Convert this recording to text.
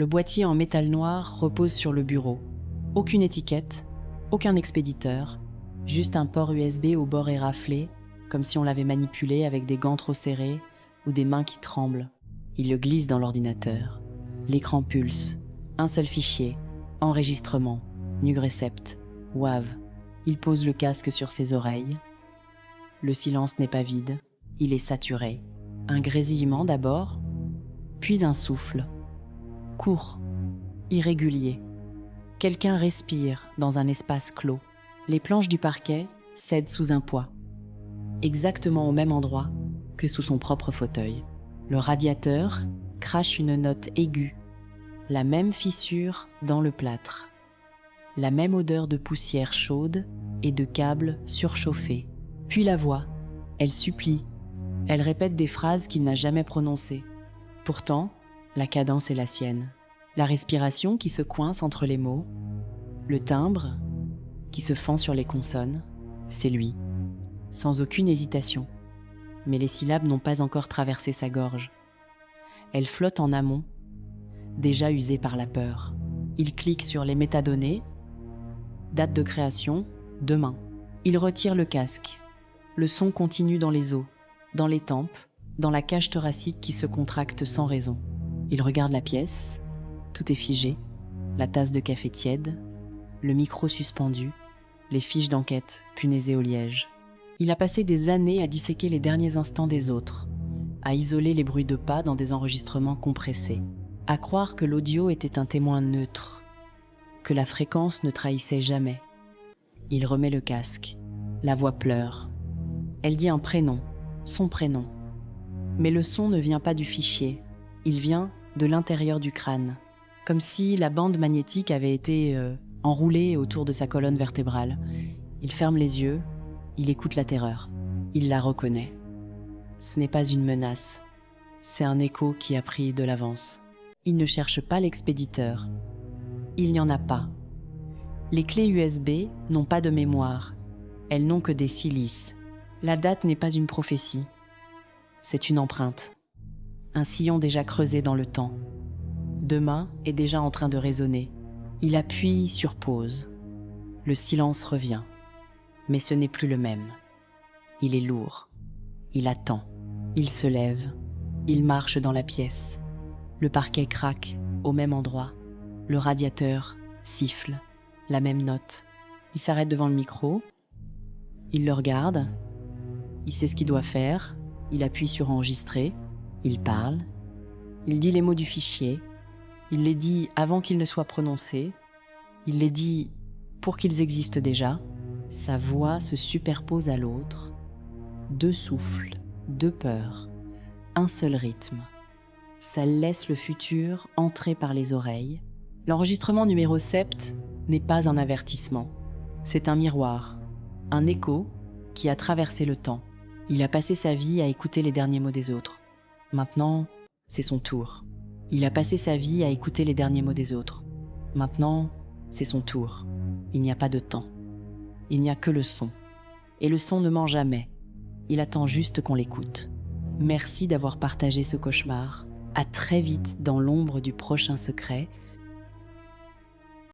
Le boîtier en métal noir repose sur le bureau. Aucune étiquette, aucun expéditeur, juste un port USB au bord éraflé, comme si on l'avait manipulé avec des gants trop serrés ou des mains qui tremblent. Il le glisse dans l'ordinateur. L'écran pulse. Un seul fichier. Enregistrement. NuGrecept. WAV. Il pose le casque sur ses oreilles. Le silence n'est pas vide. Il est saturé. Un grésillement d'abord, puis un souffle. Court. Irrégulier. Quelqu'un respire dans un espace clos. Les planches du parquet cèdent sous un poids. Exactement au même endroit que sous son propre fauteuil. Le radiateur crache une note aiguë. La même fissure dans le plâtre. La même odeur de poussière chaude et de câbles surchauffés. Puis la voix. Elle supplie. Elle répète des phrases qu'il n'a jamais prononcées. Pourtant, la cadence est la sienne. La respiration qui se coince entre les mots. Le timbre qui se fend sur les consonnes. C'est lui. Sans aucune hésitation. Mais les syllabes n'ont pas encore traversé sa gorge. Elles flottent en amont, déjà usées par la peur. Il clique sur les métadonnées. Date de création, demain. Il retire le casque. Le son continue dans les os, dans les tempes, dans la cage thoracique qui se contracte sans raison. Il regarde la pièce. Tout est figé. La tasse de café tiède, le micro suspendu, les fiches d'enquête punaisées au liège. Il a passé des années à disséquer les derniers instants des autres, à isoler les bruits de pas dans des enregistrements compressés, à croire que l'audio était un témoin neutre, que la fréquence ne trahissait jamais. Il remet le casque. La voix pleure. Elle dit un prénom, son prénom. Mais le son ne vient pas du fichier, il vient de l'intérieur du crâne, comme si la bande magnétique avait été enroulée autour de sa colonne vertébrale. Il ferme les yeux, il écoute la terreur. Il la reconnaît. Ce n'est pas une menace, c'est un écho qui a pris de l'avance. Il ne cherche pas l'expéditeur. Il n'y en a pas. Les clés USB n'ont pas de mémoire. Elles n'ont que des silices. La date n'est pas une prophétie. C'est une empreinte. Un sillon déjà creusé dans le temps. Demain est déjà en train de résonner. Il appuie sur pause. Le silence revient. Mais ce n'est plus le même. Il est lourd. Il attend. Il se lève. Il marche dans la pièce. Le parquet craque au même endroit. Le radiateur siffle. La même note. Il s'arrête devant le micro. Il le regarde. Il sait ce qu'il doit faire. Il appuie sur enregistrer. Il parle. Il dit les mots du fichier. Il les dit avant qu'ils ne soient prononcés. Il les dit pour qu'ils existent déjà. Sa voix se superpose à l'autre. 2 souffles, 2 peurs, un seul rythme. Ça laisse le futur entrer par les oreilles. L'enregistrement numéro 7 n'est pas un avertissement. C'est un miroir, un écho qui a traversé le temps. Il a passé sa vie à écouter les derniers mots des autres. Maintenant, c'est son tour. Il a passé sa vie à écouter les derniers mots des autres. Maintenant, c'est son tour. Il n'y a pas de temps. Il n'y a que le son. Et le son ne ment jamais. Il attend juste qu'on l'écoute. Merci d'avoir partagé ce cauchemar. À très vite dans l'ombre du prochain secret.